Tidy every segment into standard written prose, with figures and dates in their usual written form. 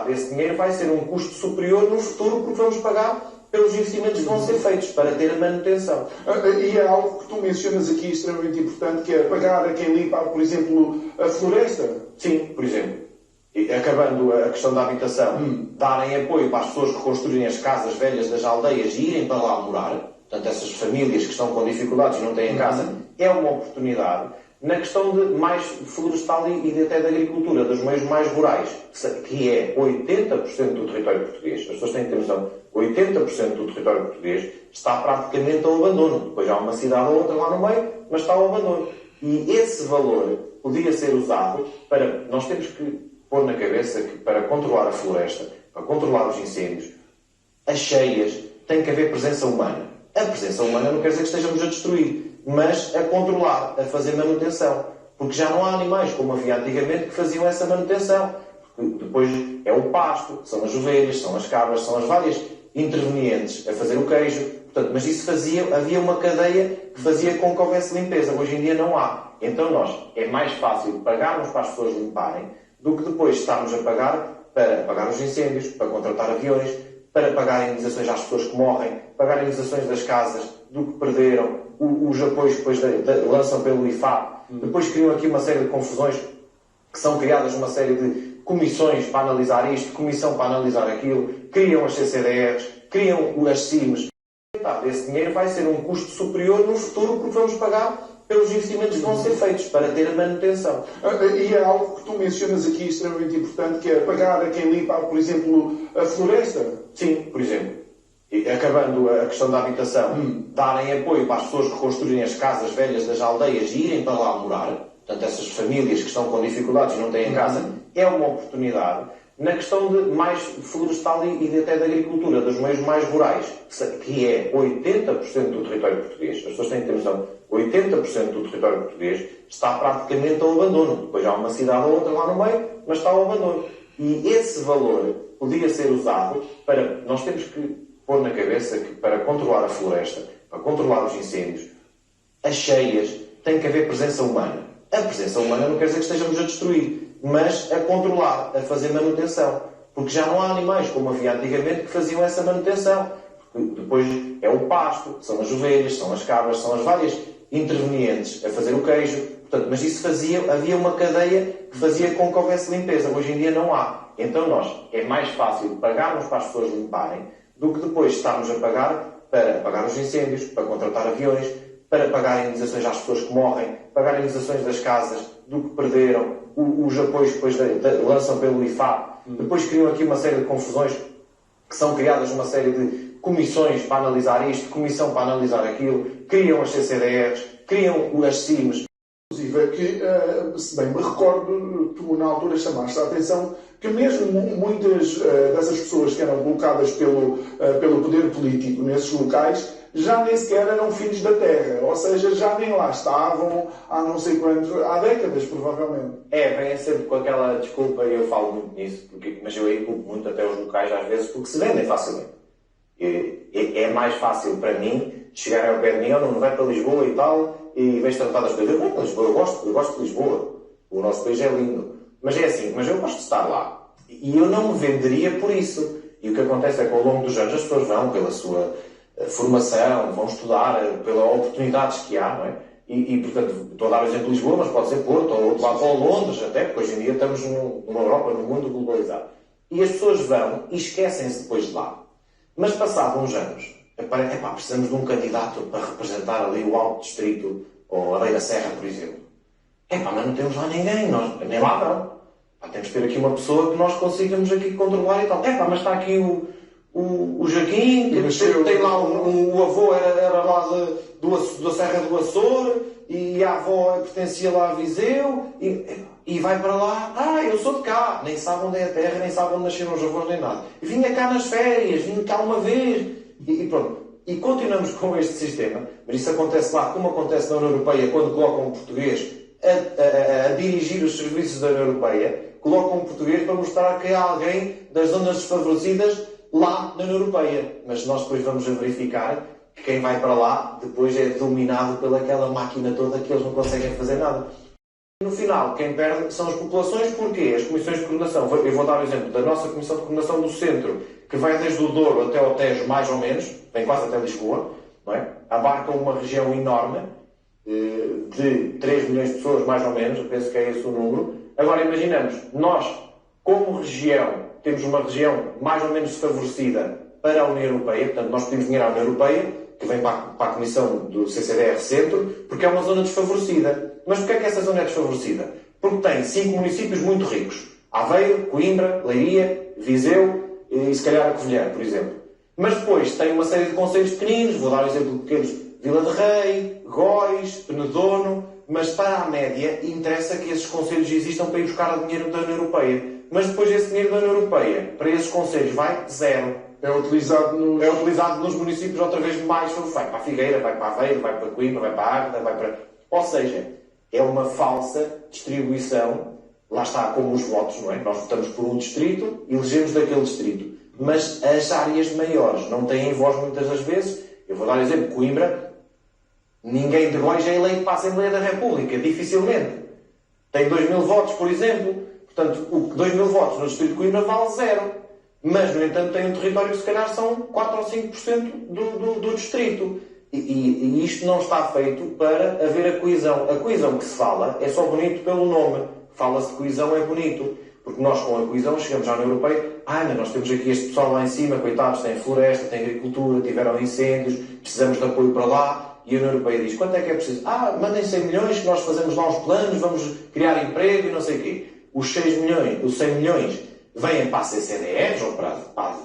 Esse dinheiro vai ser um custo superior no futuro porque vamos pagar pelos investimentos que vão ser feitos para ter a manutenção. E é algo que tu mencionas aqui extremamente importante, que é pagar a quem limpa, por exemplo, a floresta. Sim, por exemplo. Acabando a questão da habitação, darem apoio para as pessoas que construírem as casas velhas das aldeias e irem para lá morar. Portanto, essas famílias que estão com dificuldades e não têm casa, é uma oportunidade. Na questão de mais florestal e até da agricultura, dos meios mais rurais, que é 80% do território português, as pessoas têm que ter noção, 80% do território português está praticamente ao abandono. Depois há uma cidade ou outra lá no meio, mas está ao abandono. E esse valor podia ser usado para... Nós temos que pôr na cabeça que para controlar a floresta, para controlar os incêndios, as cheias, tem que haver presença humana. A presença humana não quer dizer que estejamos a destruir, mas a controlar, a fazer manutenção. Porque já não há animais, como havia antigamente, que faziam essa manutenção. Porque depois é o pasto, são as ovelhas, são as cabras, são as várias intervenientes a fazer o queijo. Portanto, mas isso havia uma cadeia que fazia com que houvesse limpeza. Hoje em dia não há. Então é mais fácil pagarmos para as pessoas limparem do que depois estarmos a pagar para pagar os incêndios, para contratar aviões, para pagar indenizações às pessoas que morrem, pagar indenizações das casas, do que perderam, os apoios que depois lançam pelo IFAP. Depois criam aqui uma série de confusões, que são criadas uma série de comissões para analisar isto, comissão para analisar aquilo, criam as CCDRs, criam as CIMs. Esse dinheiro vai ser um custo superior no futuro porque vamos pagar pelos investimentos que vão ser feitos para ter a manutenção. E é algo que tu mencionas aqui extremamente importante, que é pagar a quem limpa, por exemplo, a floresta. Sim, por exemplo. Acabando a questão da habitação, darem apoio para as pessoas que construírem as casas velhas das aldeias e irem para lá morar. Portanto, essas famílias que estão com dificuldades e não têm casa, é uma oportunidade. Na questão de mais florestal e até da agricultura, dos meios mais rurais, que é 80% do território português, as pessoas têm que ter noção, 80% do território português está praticamente ao abandono. Depois há uma cidade ou outra lá no meio, mas está ao abandono. E esse valor podia ser usado para... Nós temos que pôr na cabeça que para controlar a floresta, para controlar os incêndios, as cheias, tem que haver presença humana. A presença humana não quer dizer que estejamos a destruir, mas a controlar, a fazer manutenção. Porque já não há animais, como havia antigamente, que faziam essa manutenção. Porque depois é o pasto, são as ovelhas, são as cabras, são as várias intervenientes a fazer o queijo. Portanto, mas isso havia uma cadeia que fazia com que houvesse limpeza. Hoje em dia não há. Então é mais fácil pagarmos para as pessoas limparem do que depois estarmos a pagar para pagar os incêndios, para contratar aviões, para pagar indenizações às pessoas que morrem, pagar indenizações das casas, do que perderam, os apoios que depois lançam pelo IFAP. Depois criam aqui uma série de confusões, que são criadas uma série de comissões para analisar isto, comissão para analisar aquilo, criam as CCDRs, criam as CIMs. Inclusive, que, se bem me recordo, tu na altura chamaste a atenção que mesmo muitas dessas pessoas que eram colocadas pelo poder político nesses locais já nem sequer eram filhos da terra, ou seja, já nem lá estavam há não sei quantos, há décadas provavelmente. Vem sempre com aquela desculpa, e eu falo muito nisso, mas eu aí culpo muito até os locais às vezes porque se vendem facilmente. É mais fácil para mim chegar ao pé de mim, não vai para Lisboa e tal, e vais tratar das coisas. Eu vou para Lisboa, eu gosto de Lisboa, o nosso país é lindo. Mas é assim, mas eu gosto de estar lá. E eu não me venderia por isso. E o que acontece é que ao longo dos anos as pessoas vão pela sua formação, vão estudar, pelas oportunidades que há, não é? E portanto, estou a dar o exemplo de Lisboa, mas pode ser Porto, ou lá para Londres até, porque hoje em dia estamos numa Europa, num mundo globalizado. E as pessoas vão e esquecem-se depois de lá. Mas passados uns anos, precisamos de um candidato para representar ali o Alto Distrito, ou a Beira Serra, por exemplo. Mas não temos lá ninguém, nem lá não. Temos de ter aqui uma pessoa que nós consigamos aqui controlar e tal. Mas está aqui o Joaquim, que tem lá o avô era lá da Serra do Açor, e a avó pertencia lá a Viseu, e vai para lá, eu sou de cá, nem sabe onde é a terra, nem sabe onde nasceram os avós, nem nada. Vinha cá nas férias, vinha cá uma vez, e pronto. E continuamos com este sistema, mas isso acontece lá, como acontece na União Europeia, quando colocam um português a dirigir os serviços da União Europeia, colocam um português para mostrar que há alguém das zonas desfavorecidas lá na União Europeia. Mas nós depois vamos a verificar que quem vai para lá depois é dominado pelaquela máquina toda que eles não conseguem fazer nada. No final, quem perde são as populações, porque as comissões de coordenação, eu vou dar o exemplo da nossa comissão de coordenação do centro, que vai desde o Douro até ao Tejo, mais ou menos, vem quase até Lisboa, não é? Abarca uma região enorme, de 3 milhões de pessoas, mais ou menos, eu penso que é esse o número. Agora imaginamos, nós, como região, temos uma região mais ou menos desfavorecida para a União Europeia, portanto nós pedimos dinheiro à União Europeia, que vem para a comissão do CCDR Centro, porque é uma zona desfavorecida. Mas porquê é que essa zona é desfavorecida? Porque tem 5 municípios muito ricos. Aveiro, Coimbra, Leiria, Viseu e se calhar a Covilhã, por exemplo. Mas depois tem uma série de concelhos pequeninos, vou dar um exemplo de pequenos, Vila de Rei, Góis, Penedono, mas para a média interessa que esses concelhos existam para ir buscar o dinheiro da União Europeia. Mas depois esse dinheiro da União Europeia, para esses concelhos, vai zero. É utilizado nos municípios outra vez mais, vai para a Figueira, vai para Aveiro, vai para Coimbra, vai para a Águeda, vai para... Ou seja, é uma falsa distribuição, lá está como os votos, não é? Nós votamos por um distrito e elegemos daquele distrito. Mas as áreas maiores não têm voz muitas das vezes. Eu vou dar um exemplo, Coimbra, ninguém de Góis é eleito para a Assembleia da República, dificilmente. Tem 2.000 votos, por exemplo. Portanto, 2.000 votos no distrito de Coimbra vale zero. Mas, no entanto, tem um território que se calhar são 4 ou 5% do distrito. E isto não está feito para haver a coesão. A coesão que se fala é só bonito pelo nome. Fala-se de coesão, é bonito. Porque nós, com a coesão, chegamos à União Europeia. Mas nós temos aqui este pessoal lá em cima, coitados, tem floresta, tem agricultura, tiveram incêndios, precisamos de apoio para lá. E a União Europeia diz, quanto é que é preciso? Mandem 100 milhões, que nós fazemos lá uns planos, vamos criar emprego e não sei o quê. Os 100 milhões vêm para a CCDRs ou para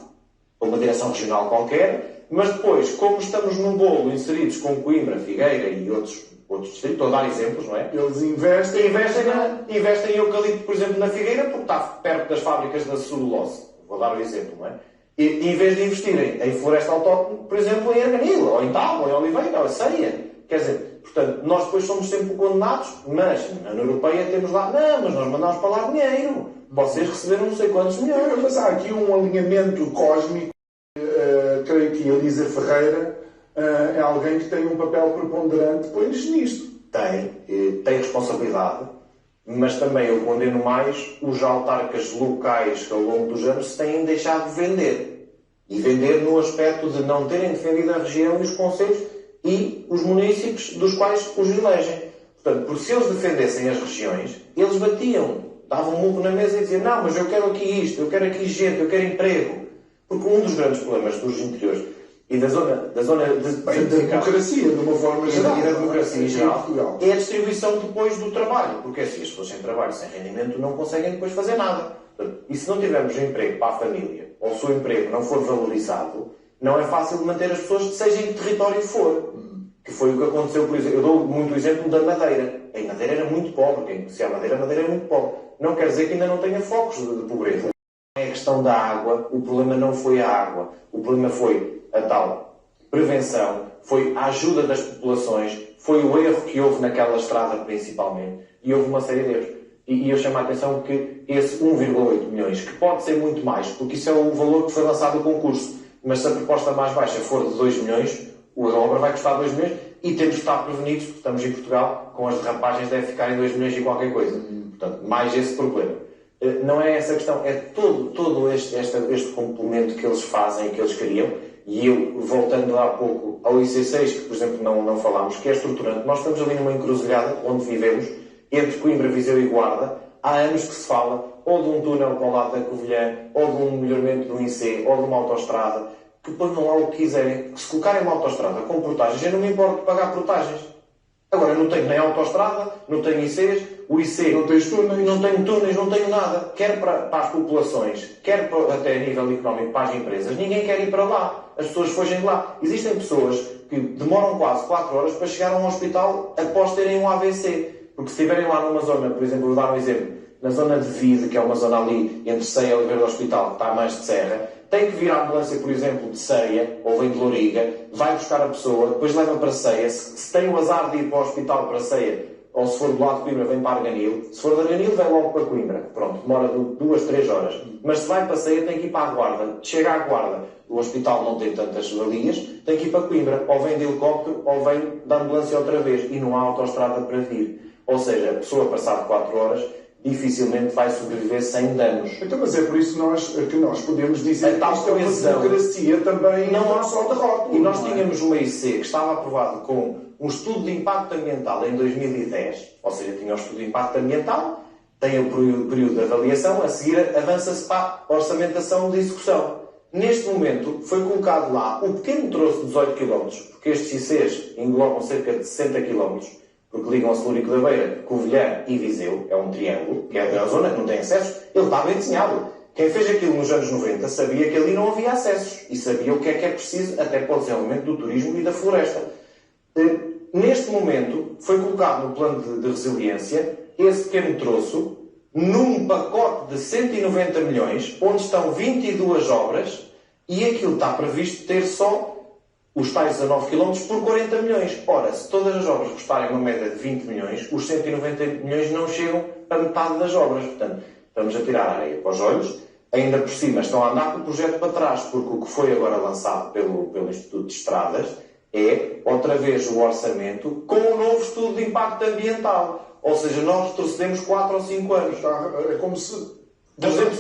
uma direção regional qualquer, mas depois, como estamos num bolo inseridos com Coimbra, Figueira e outros distritos, estou a dar exemplos, não é? Eles investem em eucalipto, por exemplo, na Figueira, porque está perto das fábricas da celulose. Vou dar um exemplo, não é? E em vez de investirem em floresta autóctone, por exemplo, em arganil, ou em tábua, ou em oliveira, ou em ceia. Quer dizer, portanto, nós depois somos sempre condenados, mas na União Europeia temos lá, mas nós mandamos para lá dinheiro. Vocês receberam não sei quantos milhões. Mas há aqui um alinhamento cósmico. Creio que a Elisa Ferreira é alguém que tem um papel preponderante, pois, nisto. Tem responsabilidade, mas também eu condeno mais os autarcas locais que ao longo dos anos se têm deixado de vender. E vender no aspecto de não terem defendido a região e os concelhos e os municípios dos quais os elegem. Portanto, porque se eles defendessem as regiões, eles batiam. Davam um murro na mesa e diziam, não, mas eu quero aqui isto, eu quero aqui gente, eu quero emprego. Porque um dos grandes problemas dos interiores e da zona da democracia, de uma forma geral, e da democracia em geral, é a distribuição depois do trabalho. Porque assim, as pessoas sem trabalho, sem rendimento, não conseguem depois fazer nada. E se não tivermos emprego para a família, ou se o emprego não for valorizado, não é fácil de manter as pessoas, seja em que território for. Que foi o que aconteceu, por exemplo, eu dou muito o exemplo da Madeira. A Madeira era muito pobre, quem conhecia a Madeira era muito pobre. Não quer dizer que ainda não tenha focos de pobreza. É a questão da água, o problema não foi a água, o problema foi a tal prevenção, foi a ajuda das populações, foi o erro que houve naquela estrada principalmente, e houve uma série de erros. E eu chamo a atenção que esse 1,8 milhões, que pode ser muito mais, porque isso é o valor que foi lançado no concurso, mas se a proposta mais baixa for de 2 milhões, a obra vai custar 2 milhões e temos que estar prevenidos, porque estamos em Portugal, com as derrapagens deve ficar em 2 milhões e qualquer coisa. Portanto, mais esse problema. Não é essa a questão, é todo este complemento que eles fazem, que eles criam, e eu, voltando há pouco ao IC6, que por exemplo não falámos, que é estruturante, nós estamos ali numa encruzilhada onde vivemos, entre Coimbra, Viseu e Guarda, há anos que se fala ou de um túnel para o lado da Covilhã, ou de um melhoramento do IC, ou de uma autoestrada, que ponham lá o que quiserem, que se colocarem uma autoestrada com portagens, eu não me importo de pagar portagens. Agora, eu não tenho nem autoestrada, não tenho ICs, o IC não tens túneis, não tenho túneis, não tenho nada. Quer para as populações, quer até a nível económico para as empresas, ninguém quer ir para lá. As pessoas fogem de lá. Existem pessoas que demoram quase 4 horas para chegar a um hospital após terem um AVC. Porque se estiverem lá numa zona, por exemplo, vou dar um exemplo, na zona de Vide, que é uma zona ali entre Ceia e Oliveira do Hospital, que está mais de serra, tem que vir a ambulância, por exemplo, de Ceia, ou vem de Louriga, vai buscar a pessoa, depois leva para Ceia. Se tem o azar de ir para o hospital para Ceia, ou se for do lado de Coimbra, vem para Arganil. Se for de Arganil, vem logo para Coimbra. Pronto, demora 2, 3 horas. Mas se vai para Ceia, tem que ir para a Guarda. Chega à Guarda, o hospital não tem tantas valias, tem que ir para Coimbra. Ou vem de helicóptero, ou vem da ambulância outra vez. E não há autoestrada para vir. Ou seja, a pessoa passar 4 horas dificilmente vai sobreviver sem danos. Então, mas é por isso que nós podemos dizer que isto é uma democracia também, não há só de rótulo. E nós tínhamos uma IC que estava aprovado com um estudo de impacto ambiental em 2010, ou seja, tinha o estudo de impacto ambiental, tem o período de avaliação, a seguir avança-se para a orçamentação de execução. Neste momento foi colocado lá o pequeno troço de 18 km, porque estes ICs englobam cerca de 60 km, porque ligam a Celúrico da Beira, Covilhã e Viseu, é um triângulo, que é a zona que não tem acessos, ele está bem desenhado. Quem fez aquilo nos anos 90 sabia que ali não havia acessos e sabia o que é preciso até para o desenvolvimento do turismo e da floresta. Neste momento foi colocado no plano de resiliência esse pequeno troço num pacote de 190 milhões, onde estão 22 obras e aquilo está previsto ter só os tais 19 km por 40 milhões. Ora, se todas as obras custarem uma média de 20 milhões, os 190 milhões não chegam a metade das obras. Portanto, estamos a tirar a areia para os olhos. Ainda por cima estão a andar com o projeto para trás, porque o que foi agora lançado pelo Instituto de Estradas é, outra vez, o orçamento com um novo estudo de impacto ambiental. Ou seja, nós retrocedemos 4 ou 5 anos. É como se... 300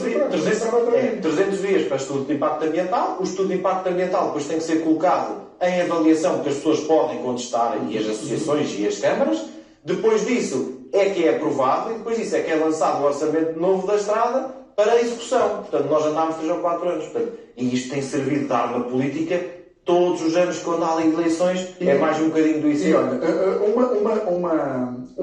dias para estudo de impacto ambiental. O estudo de impacto ambiental depois tem que ser colocado em avaliação que as pessoas podem contestar, e as associações e as câmaras. Depois disso é que é aprovado e depois disso é que é lançado o orçamento novo da estrada para a execução. Portanto, nós andámos 3 ou 4 anos. Portanto, e isto tem servido de arma política todos os anos quando há eleições. É mais um bocadinho do IC. E olha, uma